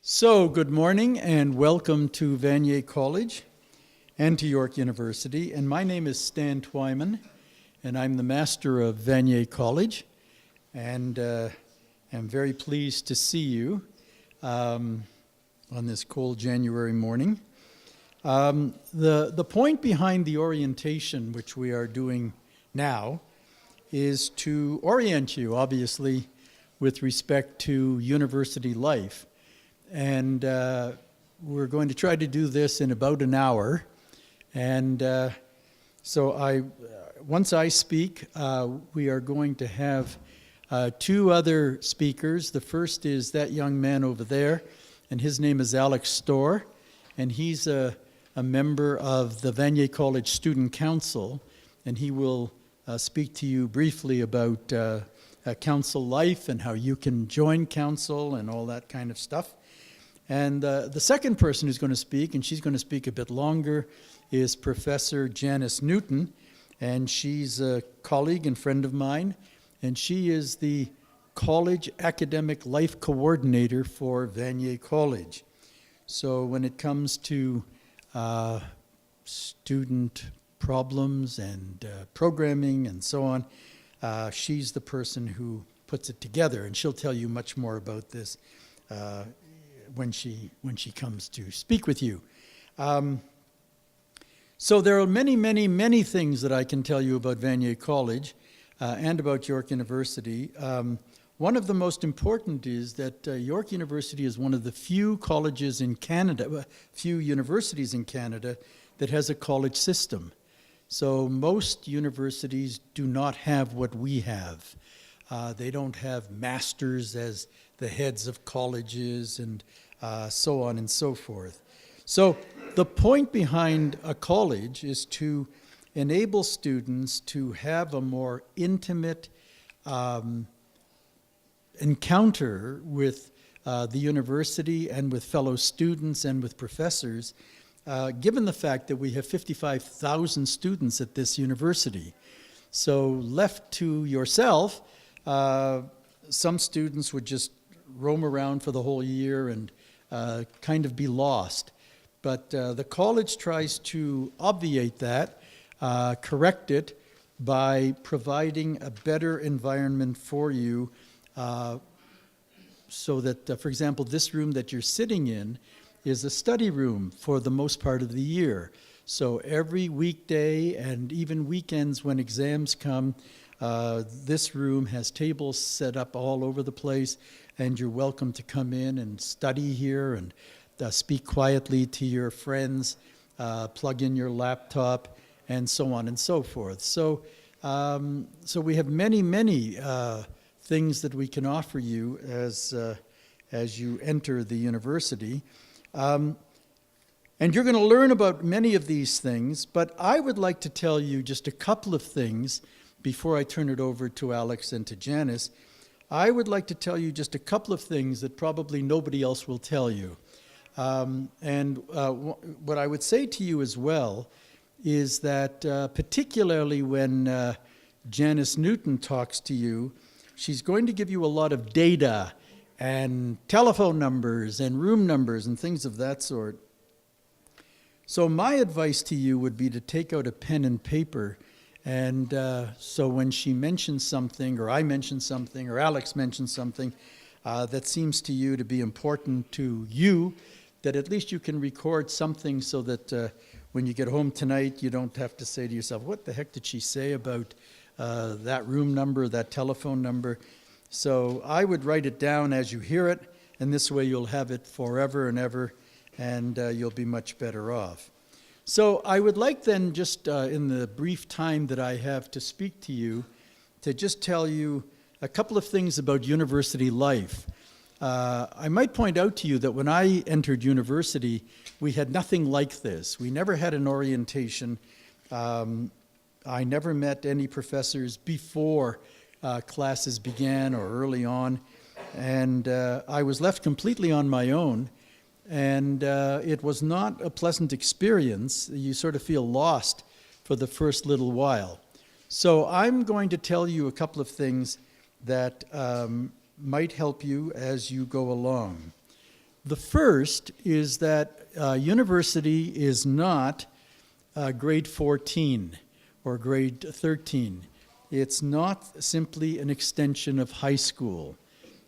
So, good morning and welcome to Vanier College and to York University. And my name is Stan Twyman, and I'm the master of Vanier College. And I'm very pleased to see you on this cold January morning. The point behind the orientation, which we are doing now, is to orient you, obviously, with respect to university life. And we're going to try to do this in about an hour. And once I speak, we are going to have two other speakers. The first is that young man over there, and his name is Alex Storr, and he's a member of the Vanier College Student Council, and he will speak to you briefly about council life and how you can join council and all that kind of stuff. And the second person who's going to speak, and she's going to speak a bit longer, is Professor Janice Newton, and she's a colleague and friend of mine, and she is the College Academic Life Coordinator for Vanier College. So when it comes to student problems and programming and so on, she's the person who puts it together, and she'll tell you much more about this when she comes to speak with you. So there are many things that I can tell you about Vanier College and about York University. One of the most important is that York University is one of the few colleges in Canada, few universities in Canada that has a college system. So most universities do not have what we have. They don't have masters as the heads of colleges and so on and so forth. So the point behind a college is to enable students to have a more intimate encounter with the university and with fellow students and with professors, given the fact that we have 55,000 students at this university. So left to yourself, some students would just roam around for the whole year and kind of be lost. But the college tries to obviate that, correct it, by providing a better environment for you so that, for example, this room that you're sitting in is a study room for the most part of the year. So every weekday and even weekends when exams come, this room has tables set up all over the place, and you're welcome to come in and study here and speak quietly to your friends, plug in your laptop, and so on and so forth. So we have many things that we can offer you as you enter the university. And you're going to learn about many of these things, but I would like to tell you just a couple of things before I turn it over to Alex and to Janice. I would like to tell you just a couple of things that probably nobody else will tell you. What I would say to you as well is that particularly when Janice Newton talks to you, she's going to give you a lot of data and telephone numbers and room numbers and things of that sort. So my advice to you would be to take out a pen and paper, and so when she mentions something, or I mention something, or Alex mentions something that seems to you to be important to you, that at least you can record something so that when you get home tonight, you don't have to say to yourself, what the heck did she say about that room number, that telephone number? So I would write it down as you hear it, and this way you'll have it forever and ever, and you'll be much better off. So I would like then, just in the brief time that I have to speak to you, to just tell you a couple of things about university life. I might point out to you that when I entered university, we had nothing like this. We never had an orientation. I never met any professors before classes began or early on, and I was left completely on my own. And it was not a pleasant experience. You sort of feel lost for the first little while. So I'm going to tell you a couple of things that might help you as you go along. The first is that university is not grade 14 or grade 13. It's not simply an extension of high school.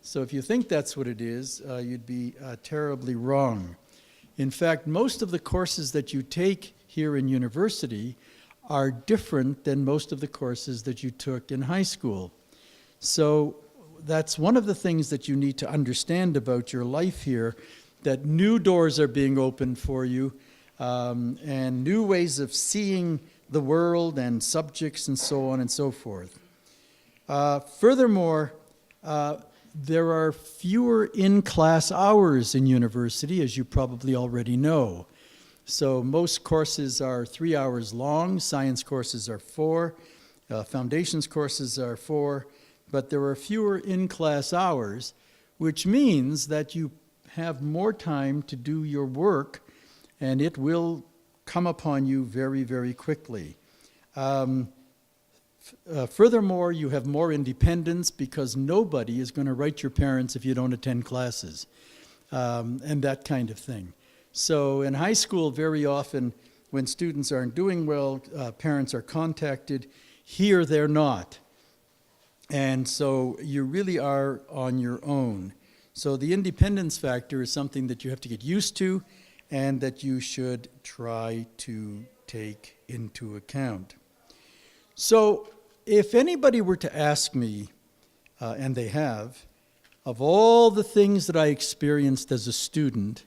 So if you think that's what it is, you'd be terribly wrong. In fact, most of the courses that you take here in university are different than most of the courses that you took in high school. So that's one of the things that you need to understand about your life here, that new doors are being opened for you, and new ways of seeing the world and subjects and so on and so forth. Furthermore, there are fewer in-class hours in university, as you probably already know. So most courses are 3 hours long, science courses are 4, foundations courses are 4, but there are fewer in-class hours, which means that you have more time to do your work, and it will come upon you very, very quickly. Furthermore, you have more independence because nobody is going to write your parents if you don't attend classes, and that kind of thing. So in high school, very often when students aren't doing well, parents are contacted. Here, they're not. And so you really are on your own. So the independence factor is something that you have to get used to and that you should try to take into account. So if anybody were to ask me, and they have, of all the things that I experienced as a student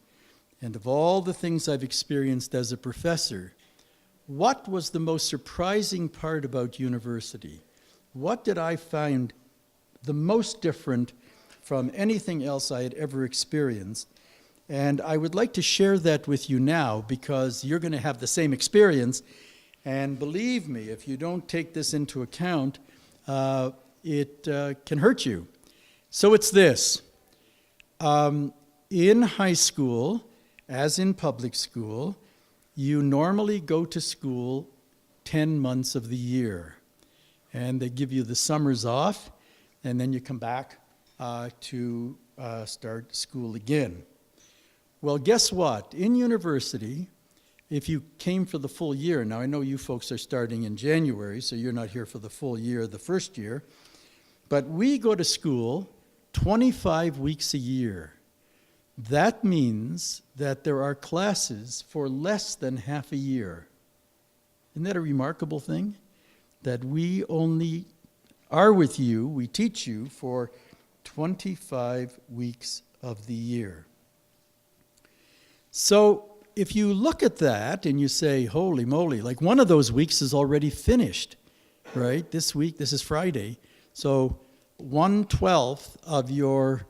and of all the things I've experienced as a professor, what was the most surprising part about university? What did I find the most different from anything else I had ever experienced? And I would like to share that with you now because you're going to have the same experience. And believe me, if you don't take this into account, it can hurt you. So it's this. In high school, as in public school, you normally go to school 10 months of the year. And they give you the summers off, and then you come back to start school again. Well, guess what? In university, if you came for the full year, now I know you folks are starting in January, so you're not here for the full year, the first year, but we go to school 25 weeks a year. That means that there are classes for less than half a year. Isn't that a remarkable thing? That we only are with you, we teach you for 25 weeks of the year. So if you look at that and you say, holy moly, like one of those weeks is already finished, right? This week, this is Friday. So 1/12 of your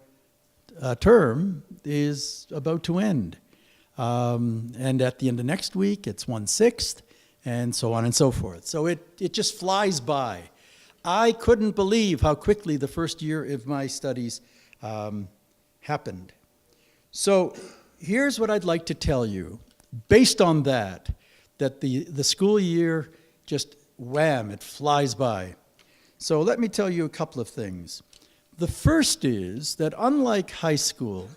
term is about to end. And at the end of next week, it's 1/6, and so on and so forth. So it just flies by. I couldn't believe how quickly the first year of my studies happened. So here's what I'd like to tell you. Based on that the school year just, wham, it flies by. So let me tell you a couple of things. The first is that unlike high school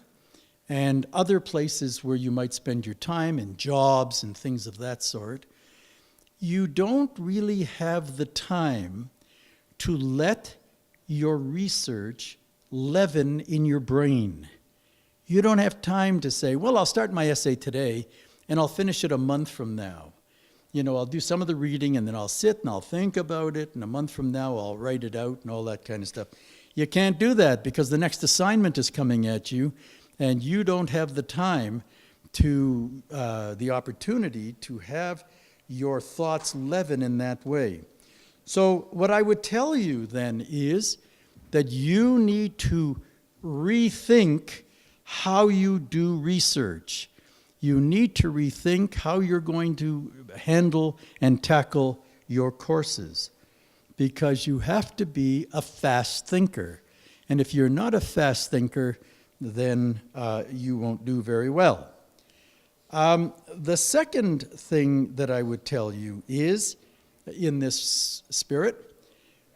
and other places where you might spend your time in jobs and things of that sort, you don't really have the time to let your research leaven in your brain. You don't have time to say, well, I'll start my essay today and I'll finish it a month from now. You know, I'll do some of the reading and then I'll sit and I'll think about it, and a month from now I'll write it out and all that kind of stuff. You can't do that because the next assignment is coming at you and you don't have the time to, the opportunity to have your thoughts leaven in that way. So what I would tell you then is that you need to rethink how you do research. You need to rethink how you're going to handle and tackle your courses, because you have to be a fast thinker. And if you're not a fast thinker, then you won't do very well. The second thing that I would tell you is, in this spirit,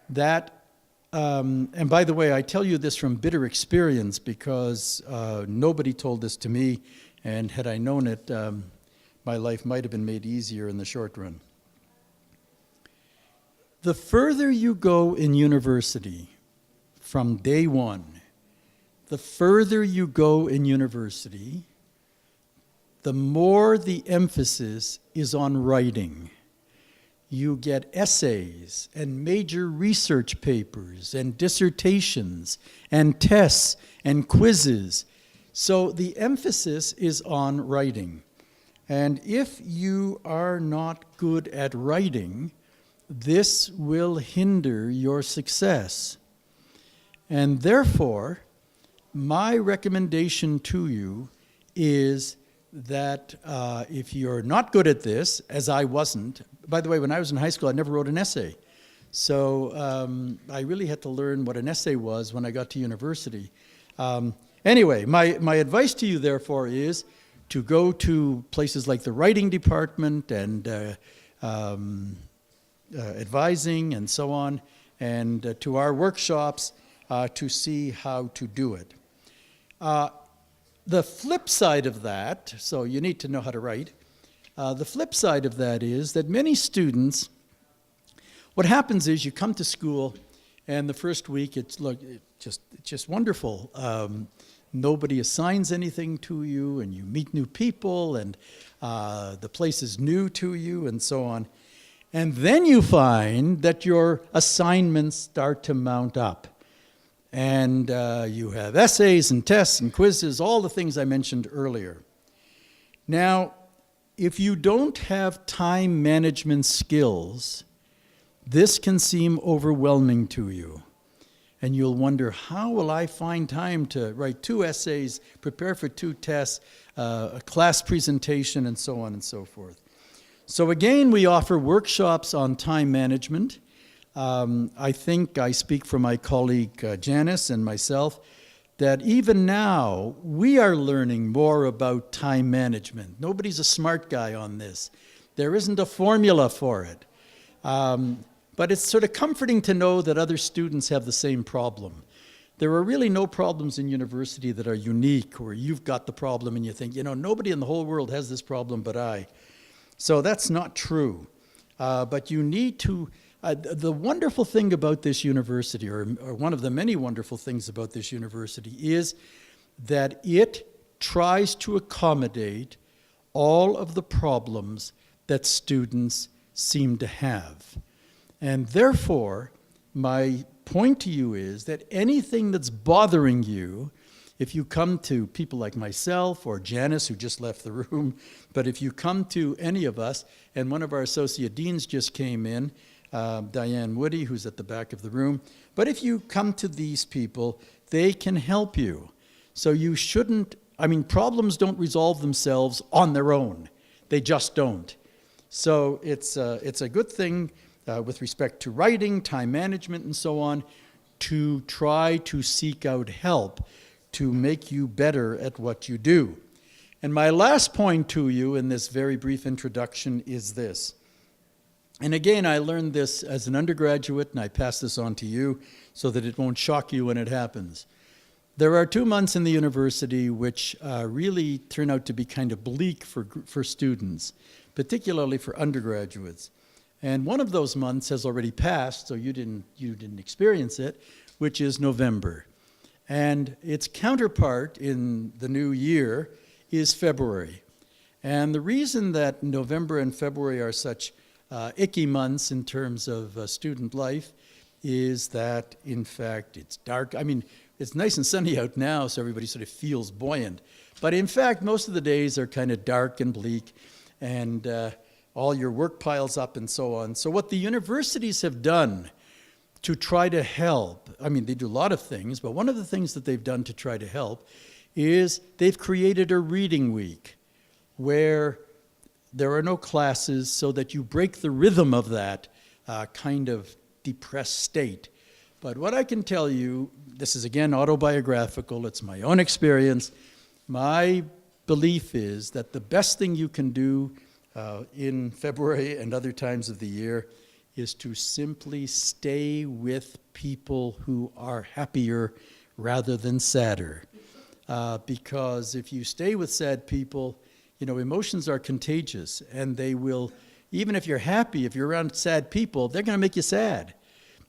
that And by the way, I tell you this from bitter experience because nobody told this to me, and had I known it, my life might have been made easier in the short run. The further you go in university from day one, the further you go in university, the more the emphasis is on writing. You get essays and major research papers and dissertations and tests and quizzes. So the emphasis is on writing. And if you are not good at writing, this will hinder your success. And therefore, my recommendation to you is that if you're not good at this, as I wasn't, by the way, when I was in high school, I never wrote an essay. So I really had to learn what an essay was when I got to university. Anyway, my advice to you, therefore, is to go to places like the writing department and advising and so on, and to our workshops to see how to do it. The flip side of that, so you need to know how to write. The flip side of that is that many students, what happens is you come to school and the first week it's just wonderful. Nobody assigns anything to you and you meet new people and the place is new to you and so on. And then you find that your assignments start to mount up. And you have essays and tests and quizzes, all the things I mentioned earlier. Now, if you don't have time management skills, this can seem overwhelming to you. And you'll wonder, how will I find time to write 2 essays, prepare for 2 tests, a class presentation, and so on and so forth. So again, we offer workshops on time management. I think I speak for my colleague Janice and myself that even now we are learning more about time management. Nobody's a smart guy on this. There isn't a formula for it. But it's sort of comforting to know that other students have the same problem. There are really no problems in university that are unique, where you've got the problem and you think, nobody in the whole world has this problem but I. So that's not true. But you need to... the wonderful thing about this university, or one of the many wonderful things about this university, is that it tries to accommodate all of the problems that students seem to have. And therefore, my point to you is that anything that's bothering you, if you come to people like myself or Janice, who just left the room, but if you come to any of us, and one of our associate deans just came in, Diane Woody, who's at the back of the room. But if you come to these people, they can help you. So you shouldn't, problems don't resolve themselves on their own. They just don't. So it's a good thing with respect to writing, time management, and so on, to try to seek out help to make you better at what you do. And my last point to you in this very brief introduction is this. And again, I learned this as an undergraduate, and I pass this on to you so that it won't shock you when it happens. There are 2 months in the university which really turn out to be kind of bleak for students, particularly for undergraduates. And one of those months has already passed, so you didn't experience it, which is November. And its counterpart in the new year is February. And the reason that November and February are such icky months in terms of student life is that, in fact, it's dark. It's nice and sunny out now, so everybody sort of feels buoyant. But in fact, most of the days are kind of dark and bleak, and all your work piles up and so on. So what the universities have done to try to help, they do a lot of things, but one of the things that they've done to try to help is they've created a reading week where there are no classes, so that you break the rhythm of that kind of depressed state. But what I can tell you, this is again autobiographical, it's my own experience. My belief is that the best thing you can do in February and other times of the year is to simply stay with people who are happier rather than sadder. Because if you stay with sad people, you know, emotions are contagious, and they will, even if you're happy, if you're around sad people, they're going to make you sad.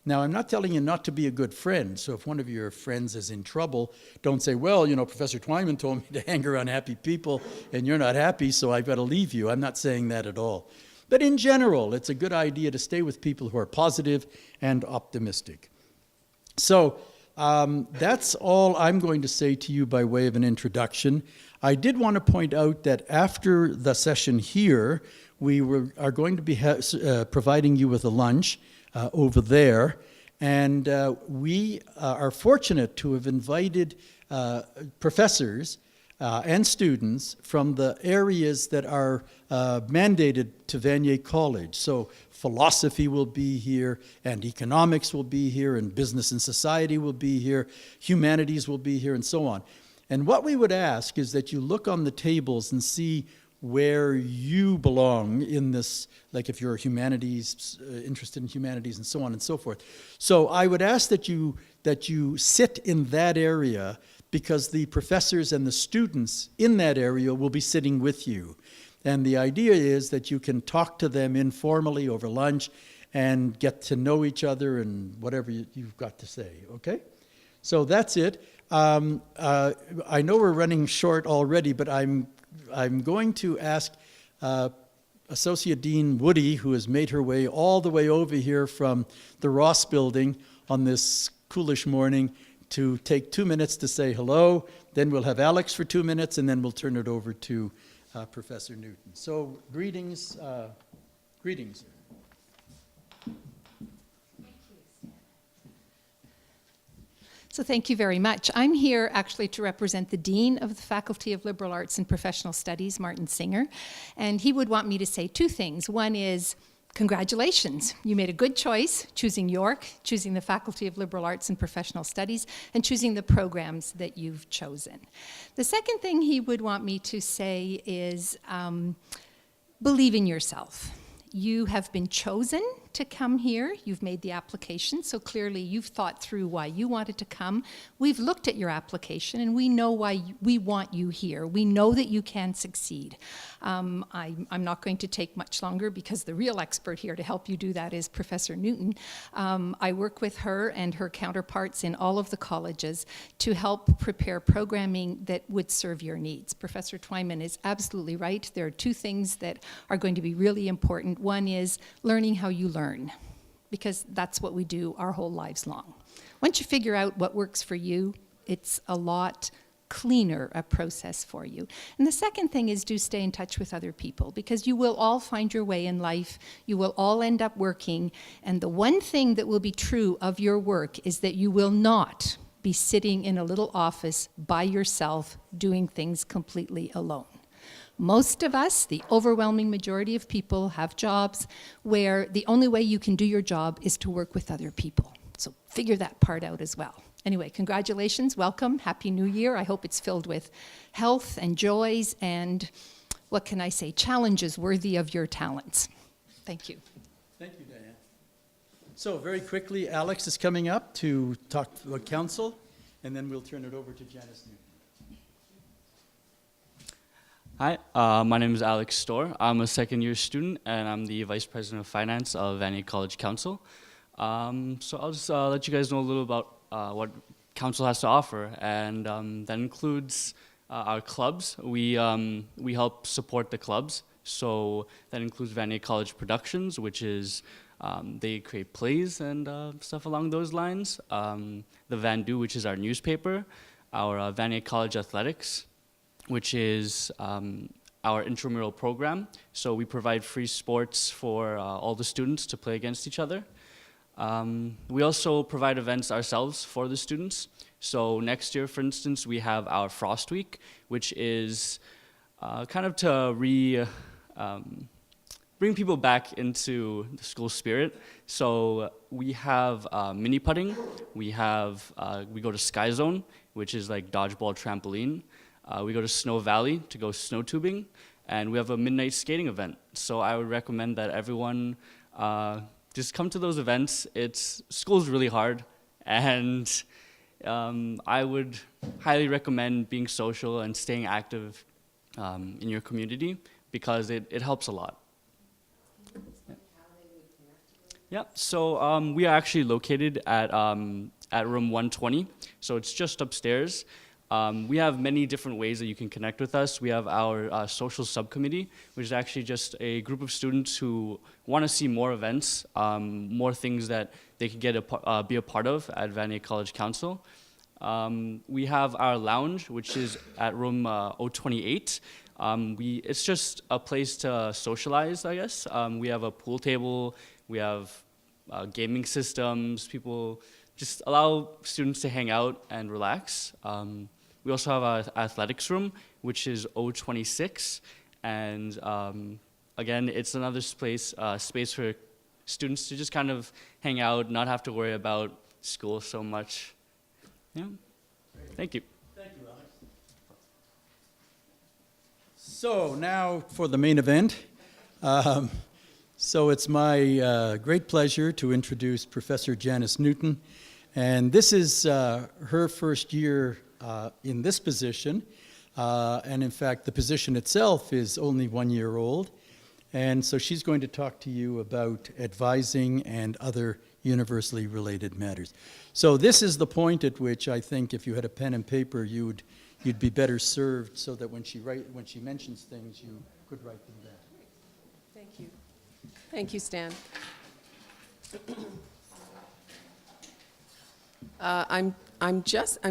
Now, I'm not telling you not to be a good friend. So if one of your friends is in trouble, don't say, well, you know, Professor Twyman told me to hang around happy people, and you're not happy, so I've got to leave you. I'm not saying that at all. But in general, it's a good idea to stay with people who are positive and optimistic. So that's all I'm going to say to you by way of an introduction. I did want to point out that after the session here, we are going to be providing you with a lunch over there. And we are fortunate to have invited professors and students from the areas that are mandated to Vanier College. So philosophy will be here, and economics will be here, and business and society will be here, humanities will be here, and so on. And what we would ask is that you look on the tables and see where you belong in this, like if you're humanities, interested in humanities and so on and so forth. So I would ask that you sit in that area, because the professors and the students in that area will be sitting with you. And the idea is that you can talk to them informally over lunch and get to know each other and whatever you've got to say, okay? So that's it. I know we're running short already, but I'm going to ask Associate Dean Woody, who has made her way all the way over here from the Ross building on this coolish morning, to take 2 minutes to say hello. Then we'll have Alex for 2 minutes, and then we'll turn it over to Professor Newton. So greetings. Greetings. So thank you very much. I'm here actually to represent the Dean of the Faculty of Liberal Arts and Professional Studies, Martin Singer, and he would want me to say two things. One is, congratulations, you made a good choice choosing York, choosing the Faculty of Liberal Arts and Professional Studies, and choosing the programs that you've chosen. The second thing he would want me to say is, believe in yourself. You have been chosen to come here. You've made the application, so clearly you've thought through why you wanted to come. We've looked at your application, and we know why we want you here. We know that you can succeed. I'm not going to take much longer, because the real expert here to help you do that is Professor Newton. I work with her and her counterparts in all of the colleges to help prepare programming that would serve your needs. Professor Twyman is absolutely right. There are two things that are going to be really important. One is learning how you learn, because that's what we do our whole lives long. Once you figure out what works for you, it's a lot cleaner a process for you. And the second thing is, do stay in touch with other people, because you will all find your way in life. You will all end up working. And the one thing that will be true of your work is that you will not be sitting in a little office by yourself doing things completely alone. Most of us, the overwhelming majority of people, have jobs where the only way you can do your job is to work with other people. So figure that part out as well. Anyway, congratulations, welcome, Happy New Year. I hope it's filled with health and joys and, what can I say, challenges worthy of your talents. Thank you. Thank you, Diane. So very quickly, Alex is coming up to talk to the council, and then we'll turn it over to Janice Newton. Hi, my name is Alex Storr. I'm a second-year student, and I'm the Vice President of Finance of Vanier College Council. So I'll just let you guys know a little about what Council has to offer, and that includes our clubs. We help support the clubs, so that includes Vanier College Productions, which is they create plays and stuff along those lines. The Vandu, which is our newspaper, our Vanier College Athletics, which is our intramural program. So we provide free sports for all the students to play against each other. We also provide events ourselves for the students. So next year, for instance, we have our Frost Week, which is kind of to bring people back into the school spirit. So we have mini putting, we go to Sky Zone, which is like dodgeball trampoline. We go to Snow Valley to go snow tubing, and we have a midnight skating event. So I would recommend that everyone just come to those events. School's really hard, and I would highly recommend being social and staying active in your community because it helps a lot. Yeah, so we are actually located at room 120, so it's just upstairs. We have many different ways that you can connect with us. We have our social subcommittee, which is actually just a group of students who want to see more events, more things that they can be a part of at Vanier College Council. We have our lounge, which is at room 028. It's just a place to socialize, I guess. We have a pool table. We have gaming systems. People just allow students to hang out and relax. We also have our athletics room, which is 026. And again, it's another space for students to just kind of hang out, not have to worry about school so much. Yeah. Thank you. Thank you, Alex. So now for the main event. So it's my great pleasure to introduce Professor Janice Newton. And this is her first year in this position. And in fact, the position itself is only 1 year old. And so she's going to talk to you about advising and other universally related matters. So this is the point at which I think if you had a pen and paper, you'd be better served so that when she mentions things, you could write them down. Thank you. Thank you, Stan. I'm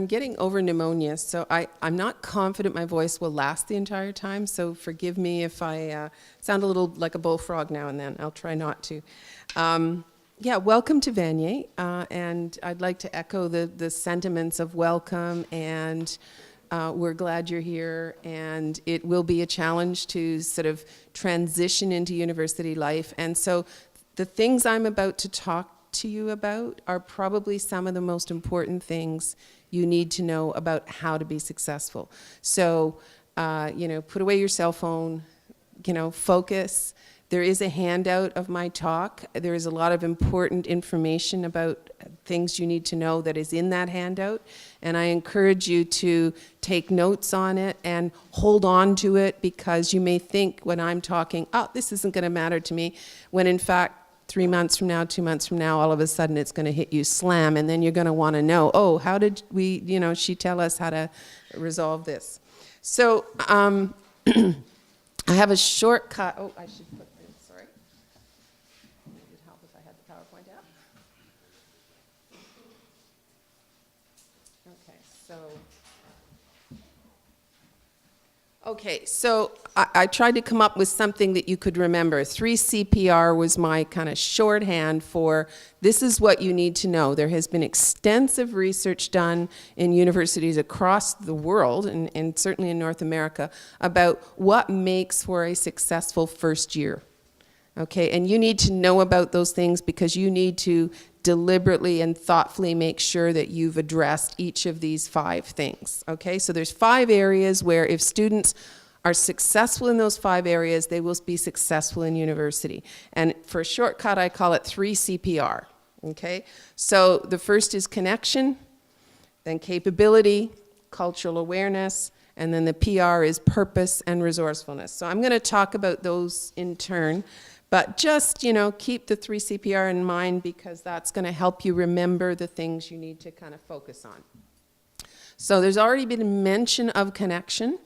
getting over pneumonia, so I'm not confident my voice will last the entire time, so forgive me if I sound a little like a bullfrog now and then. I'll try not to. Yeah, welcome to Vanier, and I'd like to echo the sentiments of welcome, and we're glad you're here, and it will be a challenge to sort of transition into university life. And so the things I'm about to talk to you about are probably some of the most important things you need to know about how to be successful. So, put away your cell phone, focus. There is a handout of my talk. There is a lot of important information about things you need to know that is in that handout. And I encourage you to take notes on it and hold on to it, because you may think when I'm talking, oh, this isn't going to matter to me, when in fact, 3 months from now, 2 months from now, all of a sudden it's going to hit you slam, and then you're going to want to know, oh, how did she tell us how to resolve this? So I have a shortcut. Oh, I should put this, sorry. It would help if I had the PowerPoint up. Okay, so I tried to come up with something that you could remember. 3CPR was my kind of shorthand for this is what you need to know. There has been extensive research done in universities across the world, and certainly in North America, about what makes for a successful first year. Okay, and you need to know about those things because you need to deliberately and thoughtfully make sure that you've addressed each of these 5 things. Okay, so there's 5 areas where if students are successful in those 5 areas, they will be successful in university. And for a shortcut, I call it 3CPR. Okay, so the first is connection, then capability, cultural awareness, and then the PR is purpose and resourcefulness. So I'm going to talk about those in turn. But just, keep the 3CPR in mind, because that's going to help you remember the things you need to kind of focus on. So there's already been a mention of connection.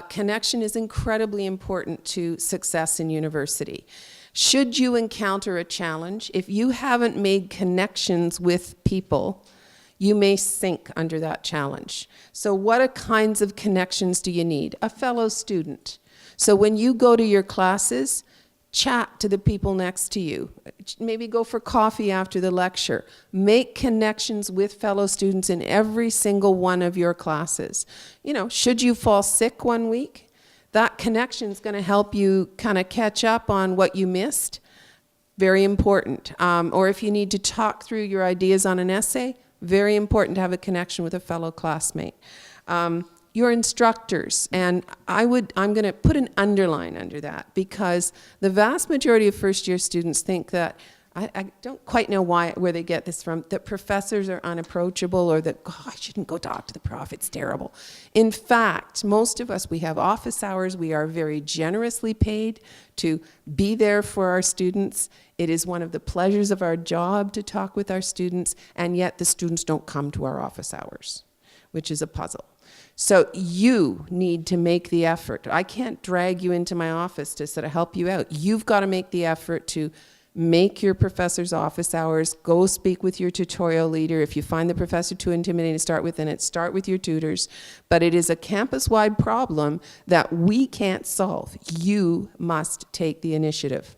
Connection is incredibly important to success in university. Should you encounter a challenge, if you haven't made connections with people, you may sink under that challenge. So what kinds of connections do you need? A fellow student. So when you go to your classes, chat to the people next to you. Maybe go for coffee after the lecture. Make connections with fellow students in every single one of your classes. Should you fall sick one week, that connection is going to help you kind of catch up on what you missed. Very important. Or if you need to talk through your ideas on an essay, very important to have a connection with a fellow classmate. Your instructors, and I'm going to put an underline under that, because the vast majority of first-year students think that I don't quite know where they get this from, that professors are unapproachable or that, oh, I shouldn't go talk to the prof, it's terrible. In fact, most of us, we have office hours. We are very generously paid to be there for our students. It is one of the pleasures of our job to talk with our students, and yet the students don't come to our office hours, which is a puzzle. So you need to make the effort. I can't drag you into my office to sort of help you out. You've got to make the effort to make your professor's office hours, go speak with your tutorial leader. If you find the professor too intimidating to start with, then start with your tutors. But it is a campus-wide problem that we can't solve. You must take the initiative.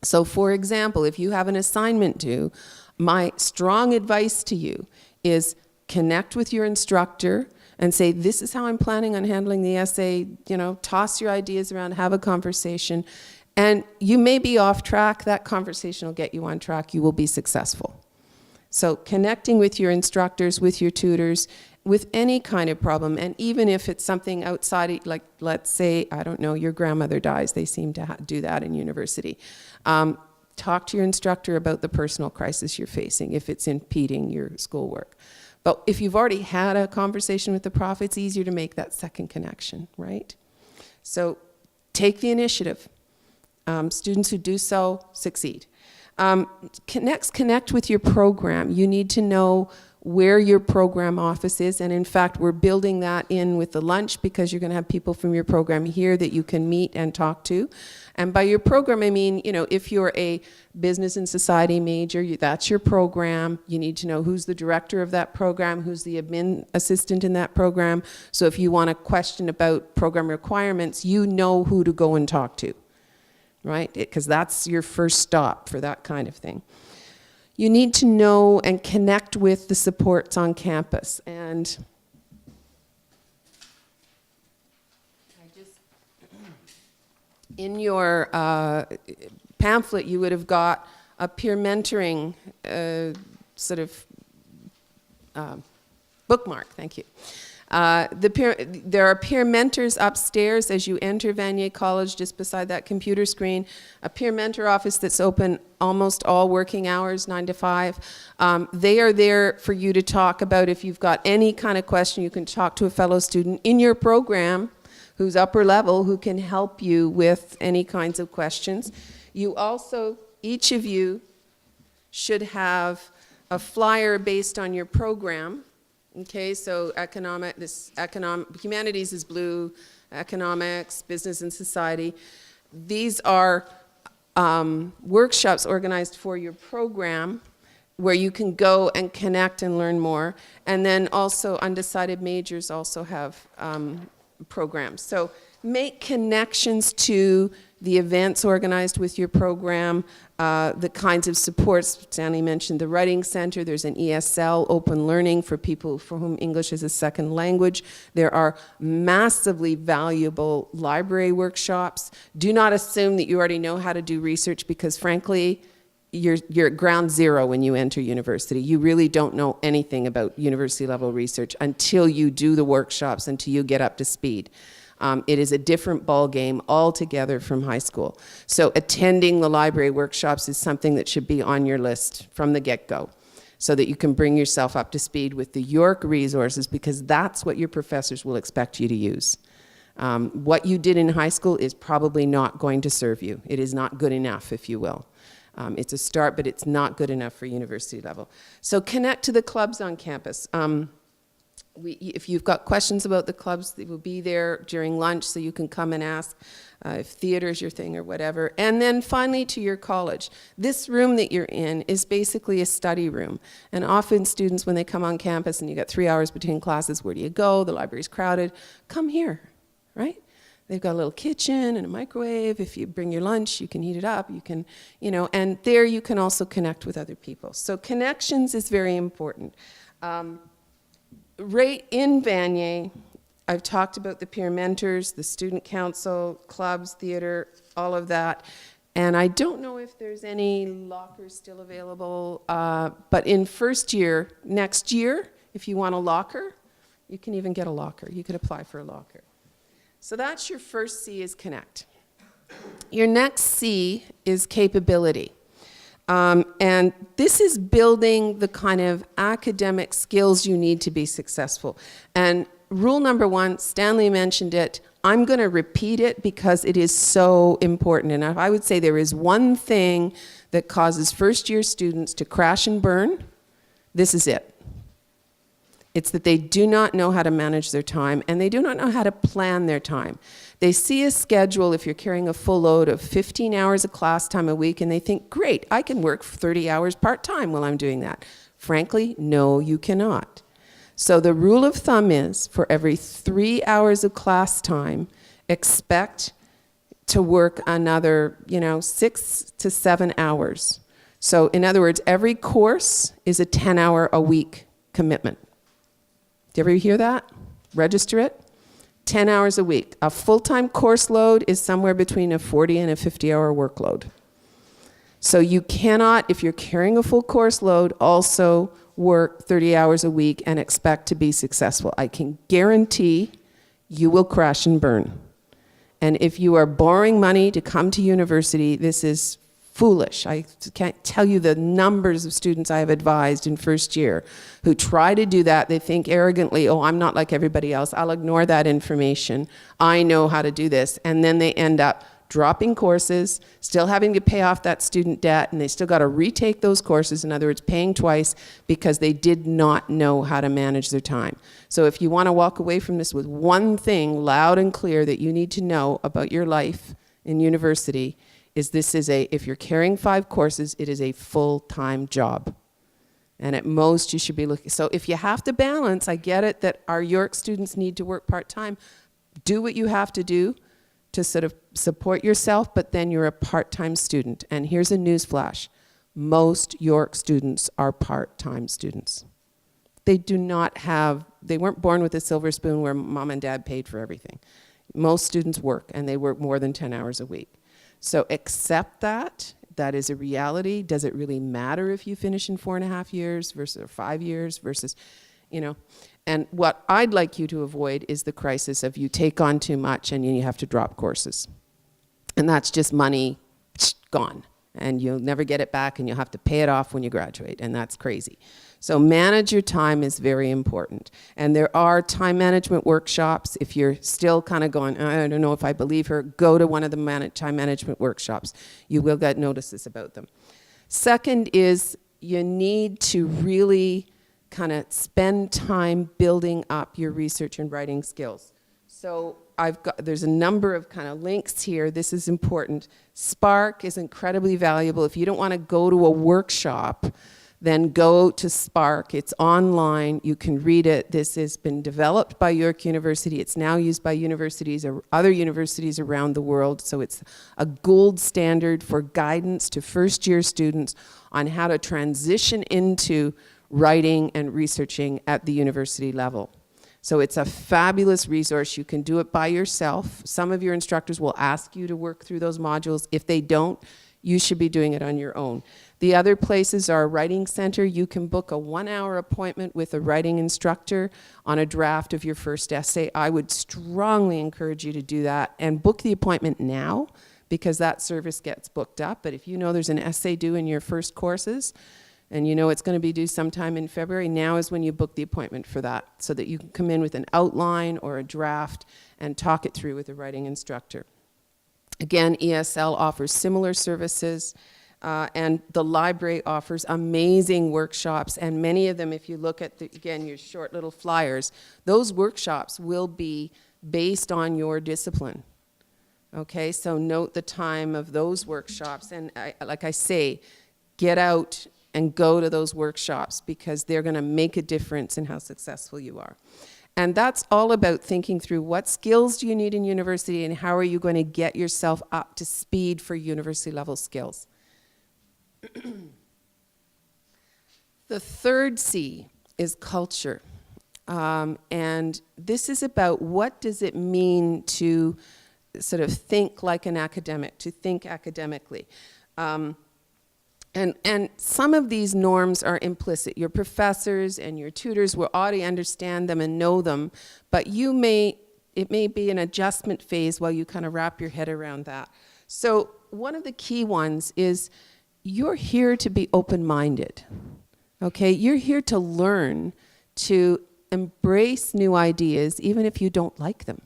So for example, if you have an assignment due, my strong advice to you is connect with your instructor and say, this is how I'm planning on handling the essay, toss your ideas around, have a conversation. And you may be off track. That conversation will get you on track. You will be successful. So connecting with your instructors, with your tutors, with any kind of problem, and even if it's something outside, like let's say, I don't know, your grandmother dies. They seem to do that in university. Talk to your instructor about the personal crisis you're facing if it's impeding your schoolwork. But if you've already had a conversation with the prof, it's easier to make that second connection, right? So take the initiative. Students who do so succeed. Next, connect with your program. You need to know where your program office is, and in fact, we're building that in with the lunch because you're going to have people from your program here that you can meet and talk to. And by your program, I mean, if you're a business and society major, that's your program. You need to know who's the director of that program, who's the admin assistant in that program. So if you want a question about program requirements, you know who to go and talk to, right? Because that's your first stop for that kind of thing. You need to know and connect with the supports on campus. And in your pamphlet, you would have got a peer mentoring bookmark. Thank you. There are peer mentors upstairs as you enter Vanier College, just beside that computer screen. A peer mentor office that's open almost all working hours, 9 to 5. They are there for you to talk about. If you've got any kind of question, you can talk to a fellow student in your program who's upper level, who can help you with any kinds of questions. You also, each of you should have a flyer based on your program. Okay, so humanities is blue, economics, business and society. These are workshops organized for your program where you can go and connect and learn more. And then also undecided majors also have programs. So make connections to the events organized with your program, the kinds of supports. Stanley mentioned the Writing Center. There's an ESL, open learning, for people for whom English is a second language. There are massively valuable library workshops. Do not assume that you already know how to do research, because frankly, you're at ground zero when you enter university. You really don't know anything about university level research until you do the workshops, until you get up to speed. It is a different ball game altogether from high school. So attending the library workshops is something that should be on your list from the get-go, so that you can bring yourself up to speed with the York resources, because that's what your professors will expect you to use. What you did in high school is probably not going to serve you. It is not good enough, if you will. It's a start, but it's not good enough for university level. So connect to the clubs on campus. If you've got questions about the clubs, they will be there during lunch, so you can come and ask if theater is your thing or whatever. And then finally, to your college. This room that you're in is basically a study room. And often students, when they come on campus and you got 3 hours between classes, where do you go? The library's crowded. Come here, right? They've got a little kitchen and a microwave. If you bring your lunch, you can heat it up. You can, and there you can also connect with other people. So connections is very important. Right in Vanier, I've talked about the peer mentors, the student council, clubs, theater, all of that. And I don't know if there's any lockers still available, but in first year, next year, if you want a locker, you can even get a locker. You could apply for a locker. So that's your first C, is connect. Your next C is capability. And this is building the kind of academic skills you need to be successful. And rule number 1, Stanley mentioned it. I'm going to repeat it because it is so important. And if I would say there is one thing that causes first-year students to crash and burn, this is it. It's that they do not know how to manage their time, and they do not know how to plan their time. They see a schedule, if you're carrying a full load of 15 hours of class time a week, and they think, great, I can work 30 hours part-time while I'm doing that. Frankly, no, you cannot. So the rule of thumb is, for every 3 hours of class time, expect to work another, 6 to 7 hours. So in other words, every course is a 10-hour-a-week commitment. Do you ever hear that? Register it. 10 hours a week. A full-time course load is somewhere between a 40 and a 50-hour workload. So you cannot, if you're carrying a full course load, also work 30 hours a week and expect to be successful. I can guarantee you will crash and burn. And if you are borrowing money to come to university, this is foolish. I can't tell you the numbers of students I have advised in first year who try to do that. They think arrogantly, oh, I'm not like everybody else. I'll ignore that information. I know how to do this. And then they end up dropping courses, still having to pay off that student debt, and they still got to retake those courses, in other words, paying twice because they did not know how to manage their time. So if you want to walk away from this with one thing loud and clear that you need to know about your life in university, is this is if you're carrying 5 courses, it is a full-time job. And at most, you should be looking. So if you have to balance, I get it that our York students need to work part-time. Do what you have to do to sort of support yourself, but then you're a part-time student. And here's a news flash. Most York students are part-time students. They weren't born with a silver spoon where mom and dad paid for everything. Most students work, and they work more than 10 hours a week. So accept that. That is a reality. Does it really matter if you finish in 4.5 years versus 5 years versus, And what I'd like you to avoid is the crisis of you take on too much and you have to drop courses. And that's just money gone. And you'll never get it back, and you'll have to pay it off when you graduate, and that's crazy. So manage your time is very important. And there are time management workshops. If you're still kind of going, I don't know if I believe her, go to one of the time management workshops. You will get notices about them. Second is you need to really kind of spend time building up your research and writing skills. So there's a number of kind of links here. This is important. Spark is incredibly valuable. If you don't want to go to a workshop, then go to Spark. It's online. You can read it. This has been developed by York University. It's now used by universities or other universities around the world. So it's a gold standard for guidance to first-year students on how to transition into writing and researching at the university level. So it's a fabulous resource. You can do it by yourself. Some of your instructors will ask you to work through those modules. If they don't, you should be doing it on your own. The other places are Writing Center. You can book a 1-hour appointment with a writing instructor on a draft of your first essay. I would strongly encourage you to do that and book the appointment now, because that service gets booked up. But if you know there's an essay due in your first courses, and you know it's going to be due sometime in February, now is when you book the appointment for that, so that you can come in with an outline or a draft and talk it through with a writing instructor. Again, ESL offers similar services, and the library offers amazing workshops, and many of them, if you look at, again, your short little flyers, those workshops will be based on your discipline. Okay, so note the time of those workshops, and like I say, get out and go to those workshops, because they're going to make a difference in how successful you are. And that's all about thinking through what skills do you need in university and how are you going to get yourself up to speed for university level skills. The third C is culture. And this is about what does it mean to sort of think like an academic, to think academically. And some of these norms are implicit. Your professors and your tutors will already understand them and know them, but it may be an adjustment phase while you kind of wrap your head around that. So one of the key ones is you're here to be open-minded, okay? You're here to learn, to embrace new ideas, even if you don't like them,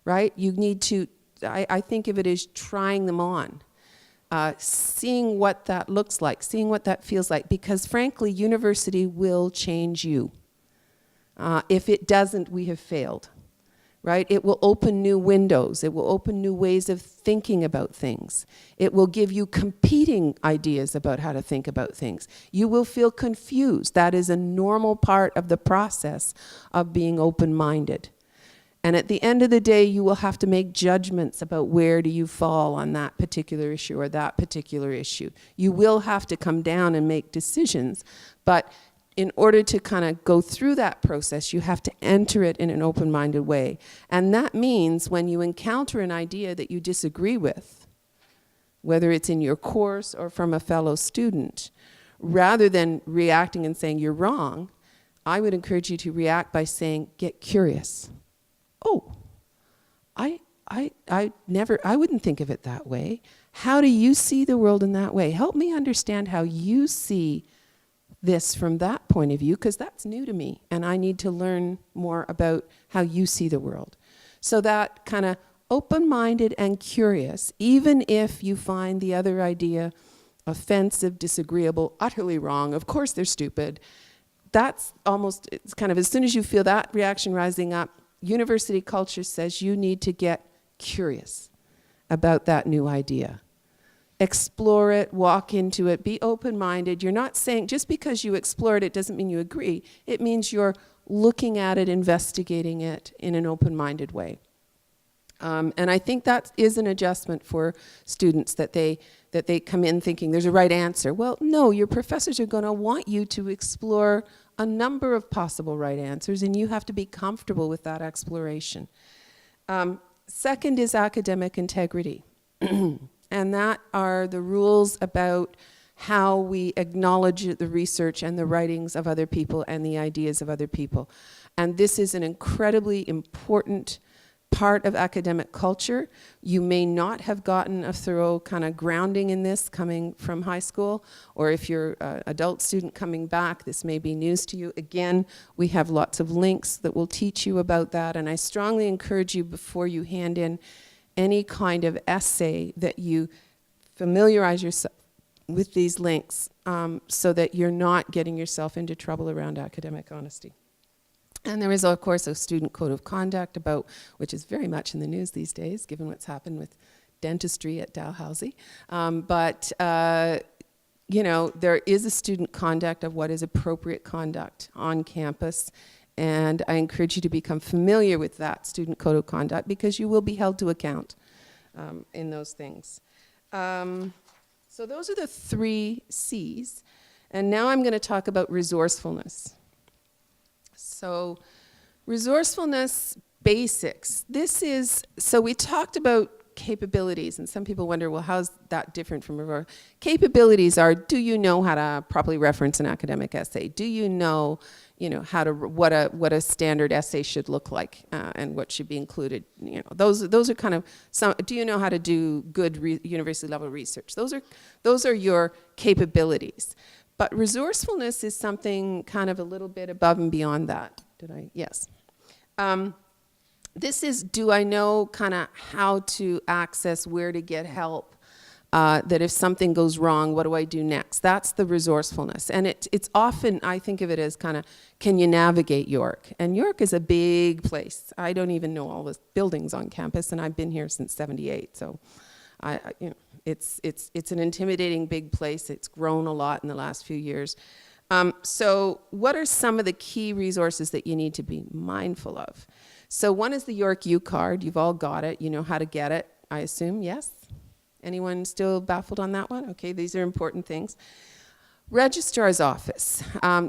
right? You need to, I think of it as trying them on, seeing what that looks like, seeing what that feels like, because frankly, university will change you. If it doesn't, we have failed, right? It will open new windows. It will open new ways of thinking about things. It will give you competing ideas about how to think about things. You will feel confused. That is a normal part of the process of being open-minded. And at the end of the day, you will have to make judgments about where do you fall on that particular issue or that particular issue. You will have to come down and make decisions, but in order to kind of go through that process, you have to enter it in an open-minded way. And that means when you encounter an idea that you disagree with, whether it's in your course or from a fellow student, rather than reacting and saying you're wrong, I would encourage you to react by saying, get curious. Oh, I wouldn't think of it that way. How do you see the world in that way? Help me understand how you see this from that point of view, because that's new to me, and I need to learn more about how you see the world. So that kind of open-minded and curious, even if you find the other idea offensive, disagreeable, utterly wrong, of course they're stupid, that's almost, it's kind of as soon as you feel that reaction rising up, university culture says you need to get curious about that new idea. Explore it, walk into it, be open-minded. You're not saying, just because you explore it, it doesn't mean you agree. It means you're looking at it, investigating it in an open-minded way. And I think that is an adjustment for students, that they come in thinking there's a right answer. Well, no, your professors are going to want you to explore a number of possible right answers, and you have to be comfortable with that exploration. Second is academic integrity. And that are the rules about how we acknowledge the research and the writings of other people and the ideas of other people. And this is an incredibly important part of academic culture. You may not have gotten a thorough kind of grounding in this coming from high school, or if you're an adult student coming back, this may be news to you. Again, we have lots of links that will teach you about that, and I strongly encourage you, before you hand in any kind of essay, that you familiarize yourself with these links, so that you're not getting yourself into trouble around academic honesty. And there is, of course, a student code of conduct, which is very much in the news these days, given what's happened with dentistry at Dalhousie. There is a student conduct of what is appropriate conduct on campus. And I encourage you to become familiar with that student code of conduct, because you will be held to account in those things. So those are the 3 C's. And now I'm going to talk about resourcefulness. So resourcefulness basics. So we talked about capabilities, and some people wonder, well, how's that different from capabilities? Are, do you know how to properly reference an academic essay? Do you know how to, what a standard essay should look like, and what should be included? Those are kind of some. Do you know how to do good university level research? Those are your capabilities. But resourcefulness is something kind of a little bit above and beyond that. Yes. This is, do I know kind of how to access, where to get help, that if something goes wrong, what do I do next? That's the resourcefulness. And it's often, I think of it as kind of, can you navigate York? And York is a big place. I don't even know all the buildings on campus, and I've been here since '78. So it's an intimidating big place. It's grown a lot in the last few years. So what are some of the key resources that you need to be mindful of? So one is the York U card. You've all got it. You know how to get it, I assume, yes? Anyone still baffled on that one? Okay, these are important things. Registrar's office.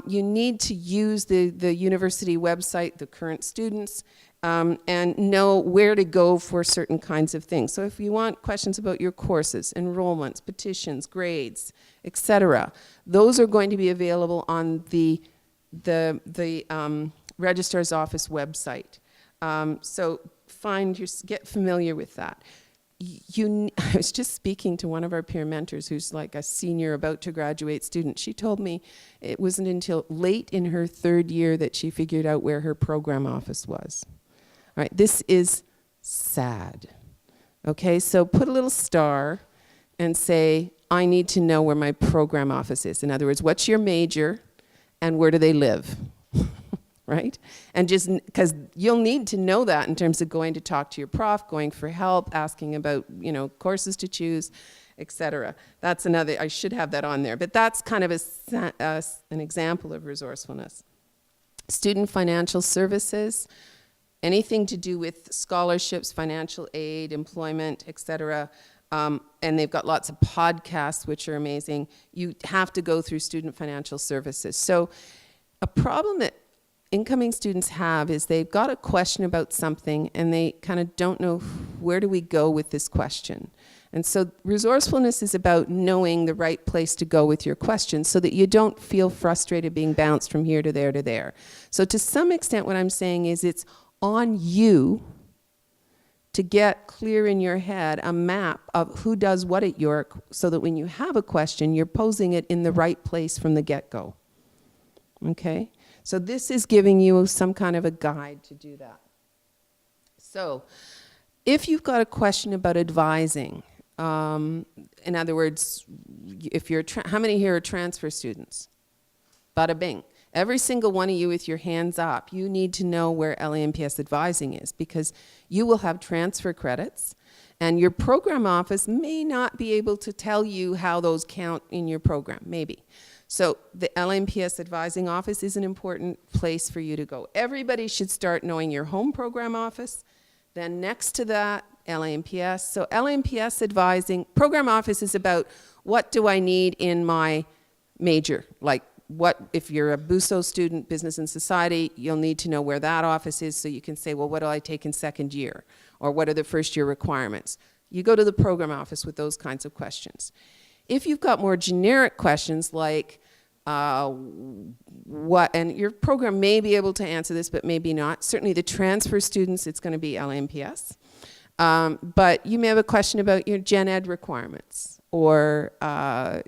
You need to use the university website, the current students, and know where to go for certain kinds of things. So if you want questions about your courses, enrollments, petitions, grades, etc., those are going to be available on the Registrar's office website. So get familiar with that. I was just speaking to one of our peer mentors who's like a senior about to graduate student. She told me it wasn't until late in her 3rd year that she figured out where her program office was. All right, this is sad. Okay, so put a little star and say, I need to know where my program office is. In other words, what's your major and where do they live? Right? And just because you'll need to know that in terms of going to talk to your prof, going for help, asking about, courses to choose, etc. That's another, I should have that on there, but that's kind of an example of resourcefulness. Student financial services, anything to do with scholarships, financial aid, employment, etc. And they've got lots of podcasts, which are amazing. You have to go through student financial services. So a problem that incoming students have is they've got a question about something and they kind of don't know where do we go with this question. And so resourcefulness is about knowing the right place to go with your question so that you don't feel frustrated being bounced from here to there to there. So to some extent what I'm saying is it's on you to get clear in your head a map of who does what at York so that when you have a question, you're posing it in the right place from the get-go. Okay? So this is giving you some kind of a guide to do that. So if you've got a question about advising, in other words, if you're how many here are transfer students? Bada bing. Every single one of you with your hands up, you need to know where LAMPS advising is because you will have transfer credits and your program office may not be able to tell you how those count in your program, maybe. So the LMPS advising office is an important place for you to go. Everybody should start knowing your home program office. Then next to that, LMPS. So LMPS advising, program office is about what do I need in my major? Like what, if you're a BUSO student, business and society, you'll need to know where that office is so you can say, well, what do I take in 2nd year? Or what are the 1st year requirements? You go to the program office with those kinds of questions. If you've got more generic questions like what, and your program may be able to answer this, but maybe not. Certainly the transfer students, it's going to be LMPS. But you may have a question about your gen ed requirements or, let's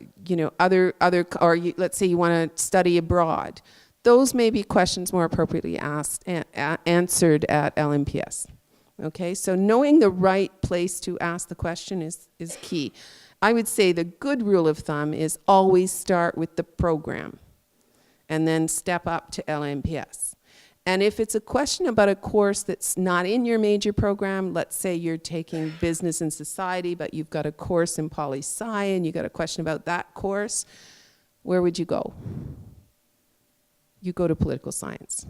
say you want to study abroad. Those may be questions more appropriately asked and answered at LMPS. Okay, so knowing the right place to ask the question is key. I would say the good rule of thumb is always start with the program and then step up to LMPS. And if it's a question about a course that's not in your major program, let's say you're taking business and society, but you've got a course in poli-sci and you've got a question about that course, where would you go? You go to political science.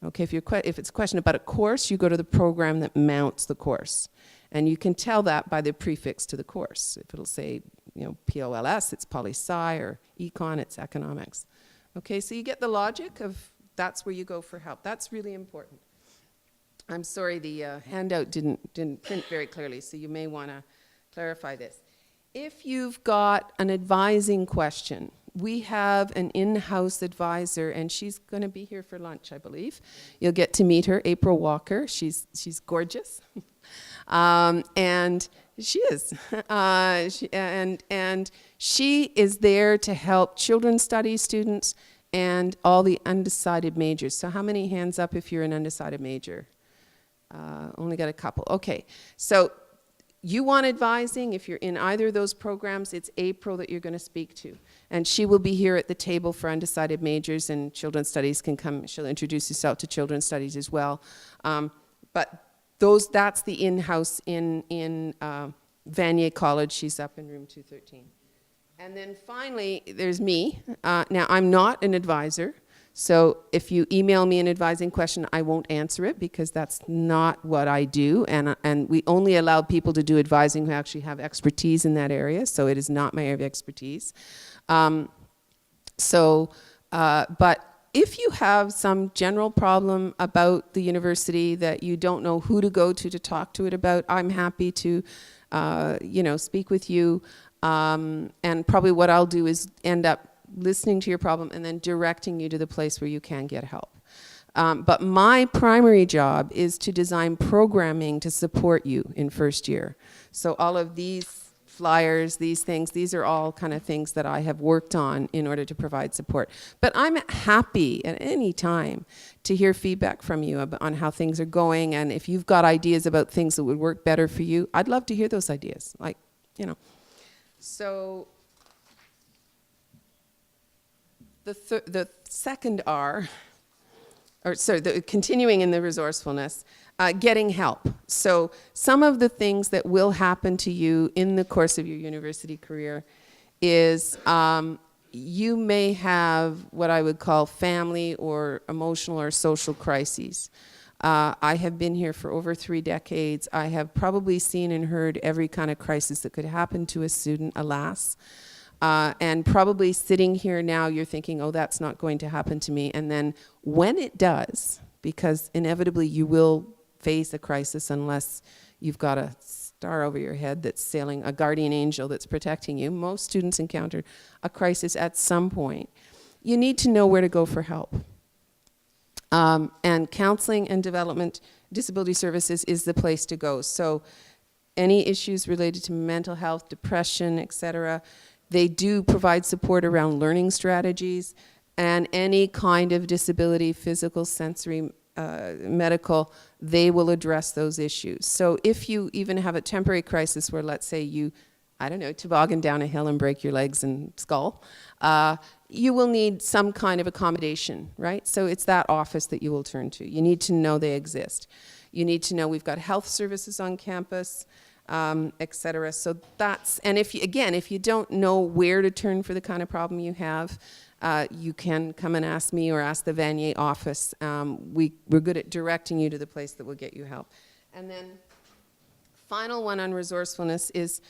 Okay, if it's a question about a course, you go to the program that mounts the course. And you can tell that by the prefix to the course. If it'll say, POLS, it's poli-sci, or econ, it's economics. Okay, so you get the logic of that's where you go for help. That's really important. I'm sorry, the handout didn't print very clearly, so you may want to clarify this. If you've got an advising question, we have an in-house advisor, and she's going to be here for lunch, I believe. You'll get to meet her, April Walker. She's gorgeous. And she is. And she is there to help children's studies students and all the undecided majors. So how many hands up if you're an undecided major? Only got a couple. Okay. So you want advising. If you're in either of those programs, it's April that you're going to speak to. And she will be here at the table for undecided majors, and children's studies can come. She'll introduce herself to children's studies as well. But that's the in-house in Vanier College. She's up in room 213. And then finally, there's me. Now, I'm not an advisor. So if you email me an advising question, I won't answer it because that's not what I do. And we only allow people to do advising who actually have expertise in that area. So it is not my area of expertise. But if you have some general problem about the university that you don't know who to go to talk to it about, I'm happy to, speak with you. And probably what I'll do is end up listening to your problem and then directing you to the place where you can get help. But my primary job is to design programming to support you in first year. So all of these flyers, these things, these are all kind of things that I have worked on in order to provide support. But I'm happy at any time to hear feedback from you on how things are going, and if you've got ideas about things that would work better for you, I'd love to hear those ideas. Like, you know. So the second R, or sorry, continuing in the resourcefulness, getting help. So some of the things that will happen to you in the course of your university career is you may have what I would call family or emotional or social crises. I have been here for over 3 decades. I have probably seen and heard every kind of crisis that could happen to a student, alas. And probably sitting here now, you're thinking, oh, that's not going to happen to me. And then when it does, because inevitably you will face a crisis unless you've got a star over your head that's sailing, a guardian angel that's protecting you. Most students encounter a crisis at some point. You need to know where to go for help. And counseling and development disability services is the place to go. So any issues related to mental health, depression, etc., they do provide support around learning strategies, and any kind of disability, physical, sensory, medical, they will address those issues. So if you even have a temporary crisis where, let's say you, I don't know, toboggan down a hill and break your legs and skull, you will need some kind of accommodation, right? So it's that office that you will turn to. You need to know they exist. You need to know we've got health services on campus, etc. So that's, and if you, again, if you don't know where to turn for the kind of problem you have, you can come and ask me or ask the Vanier office. We're good at directing you to the place that will get you help. And then final one on resourcefulness is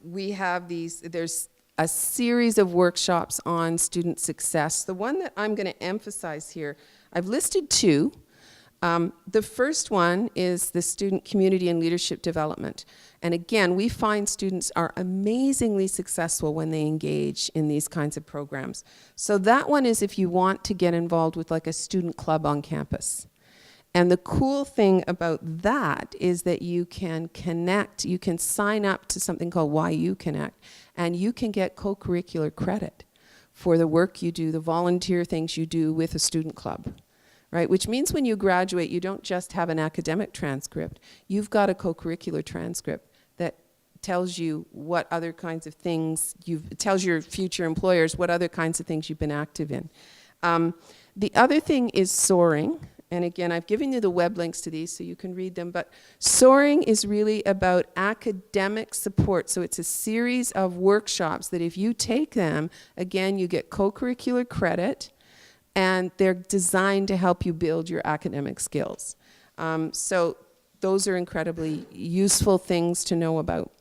we have there's a series of workshops on student success. The one that I'm going to emphasize here, I've listed 2. The first one is the student community and leadership development. And again, we find students are amazingly successful when they engage in these kinds of programs. So that one is if you want to get involved with like a student club on campus. And the cool thing about that is that you can connect, you can sign up to something called YU Connect, and you can get co-curricular credit for the work you do, the volunteer things you do with a student club. Right, which means when you graduate, you don't just have an academic transcript. You've got a co-curricular transcript that tells you what other kinds of things tells your future employers what other kinds of things you've been active in. The other thing is soaring. And again, I've given you the web links to these so you can read them. But soaring is really about academic support. So it's a series of workshops that if you take them, again, you get co-curricular credit. And they're designed to help you build your academic skills. So those are incredibly useful things to know about.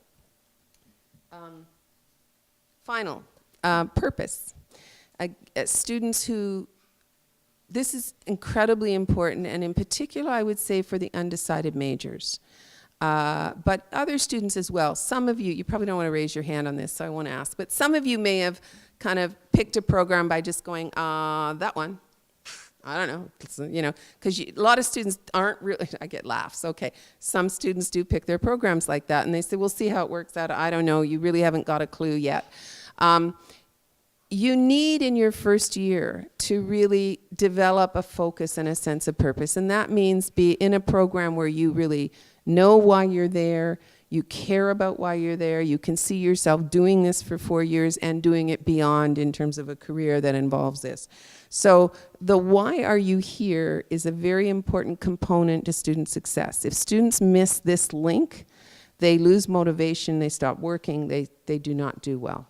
Final, purpose. Students who, this is incredibly important, and in particular I would say for the undecided majors. But other students as well. Some of you probably don't want to raise your hand on this, so I won't ask, but some of you may have kind of picked a program by just going, that one, I don't know, you know, because a lot of students aren't really, I get laughs, okay. Some students do pick their programs like that, and they say, we'll see how it works out. I don't know, you really haven't got a clue yet. You need in your first year to really develop a focus and a sense of purpose, and that means be in a program where you really know why you're there, you care about why you're there, you can see yourself doing this for 4 years and doing it beyond in terms of a career that involves this. So the why are you here is a very important component to student success. If students miss this link, they lose motivation, they stop working, they do not do well.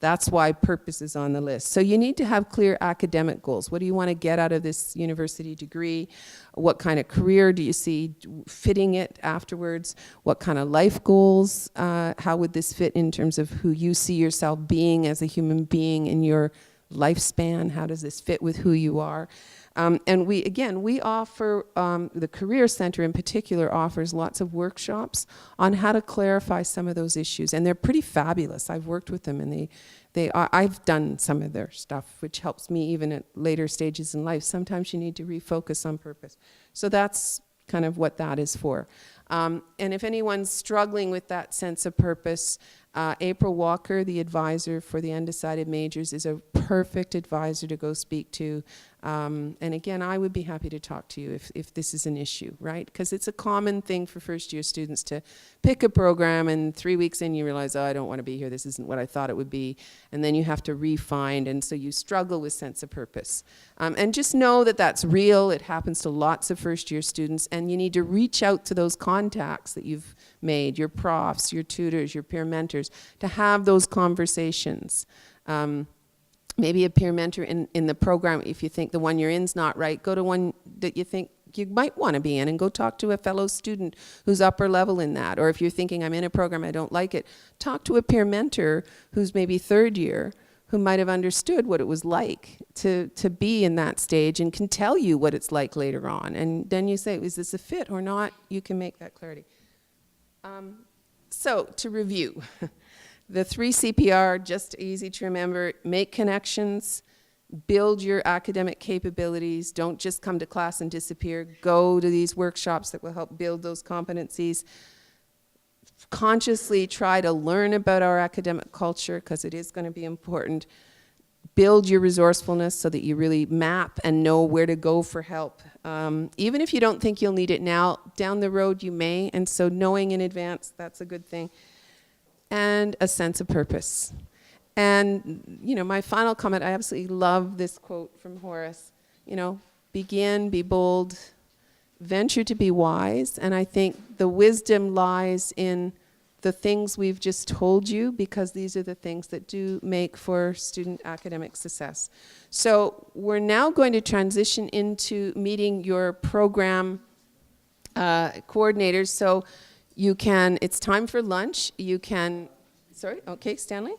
That's why purpose is on the list. So you need to have clear academic goals. What do you want to get out of this university degree? What kind of career do you see fitting it afterwards? What kind of life goals? How would this fit in terms of who you see yourself being as a human being in your lifespan? How does this fit with who you are? And we offer, the Career Center in particular offers lots of workshops on how to clarify some of those issues. And they're pretty fabulous. I've worked with them, and I've done some of their stuff, which helps me even at later stages in life. Sometimes you need to refocus on purpose. So that's kind of what that is for. And if anyone's struggling with that sense of purpose, April Walker, the advisor for the undecided majors, is a perfect advisor to go speak to. And again, I would be happy to talk to you if this is an issue, right? Because it's a common thing for first-year students to pick a program, and 3 weeks in you realize, oh, I don't want to be here, this isn't what I thought it would be. And then you have to refine, and so you struggle with sense of purpose. And just know that that's real. It happens to lots of first-year students, and you need to reach out to those contacts that you've made, your profs, your tutors, your peer mentors, to have those conversations. Maybe a peer mentor in the program, if you think the one you're in is not right, go to one that you think you might want to be in and go talk to a fellow student who's upper level in that. Or if you're thinking, I'm in a program, I don't like it, talk to a peer mentor who's maybe third year, who might have understood what it was like to be in that stage and can tell you what it's like later on. And then you say, is this a fit or not? You can make that clarity. So to review, the 3 CPR, just easy to remember: make connections, build your academic capabilities, don't just come to class and disappear, go to these workshops that will help build those competencies. Consciously try to learn about our academic culture, because it is going to be important. Build your resourcefulness so that you really map and know where to go for help. Even if you don't think you'll need it now, down the road you may, and so knowing in advance, that's a good thing. And a sense of purpose. And, you know, my final comment, I absolutely love this quote from Horace, you know, begin, be bold, venture to be wise. And I think the wisdom lies in the things we've just told you, because these are the things that do make for student academic success. So we're now going to transition into meeting your program coordinators. So you can, it's time for lunch. You can, sorry, okay, Stanley?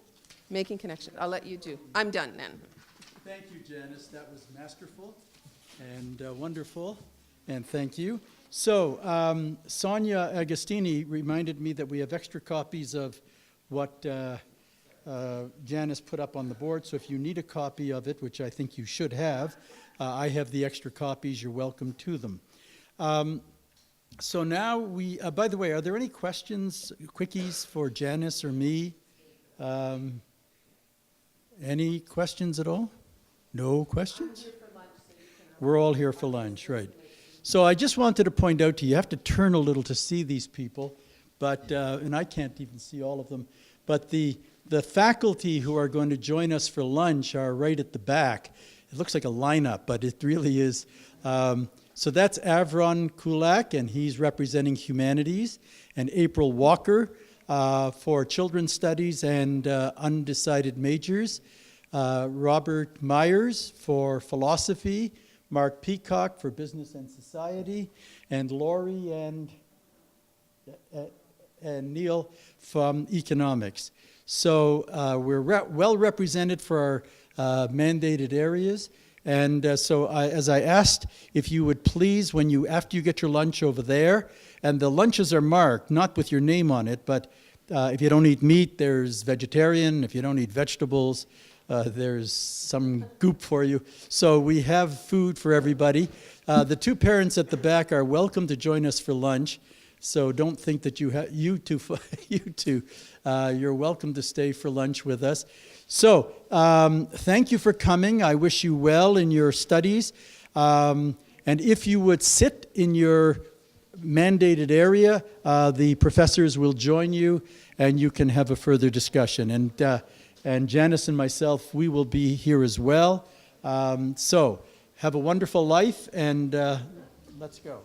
Making connection. I'll let you do. I'm done then. Thank you, Janice. That was masterful and wonderful, and thank you. So, Sonia Agostini reminded me that we have extra copies of what Janice put up on the board, so if you need a copy of it, which I think you should have, I have the extra copies. You're welcome to them. So now we, by the way, are there any questions, quickies for Janice or me? Any questions at all? No questions? We're all here for lunch, right. So I just wanted to point out to you, you have to turn a little to see these people, but, and I can't even see all of them, but the faculty who are going to join us for lunch are right at the back. It looks like a lineup, but it really is. So that's Avron Kulak, and he's representing humanities, and April Walker for children's studies and undecided majors, Robert Myers for philosophy, Mark Peacock for business and society, and Lori and Neil from economics. So we're well represented for our mandated areas. And so as I asked, if you would please, after you get your lunch over there, and the lunches are marked, not with your name on it, but if you don't eat meat, there's vegetarian. If you don't eat vegetables, there's some goop for you. So we have food for everybody. The two parents at the back are welcome to join us for lunch. So don't think that you two, you're welcome to stay for lunch with us. So thank you for coming. I wish you well in your studies. And if you would sit in your mandated area, the professors will join you and you can have a further discussion. And Janice and myself, we will be here as well. So have a wonderful life, and let's go.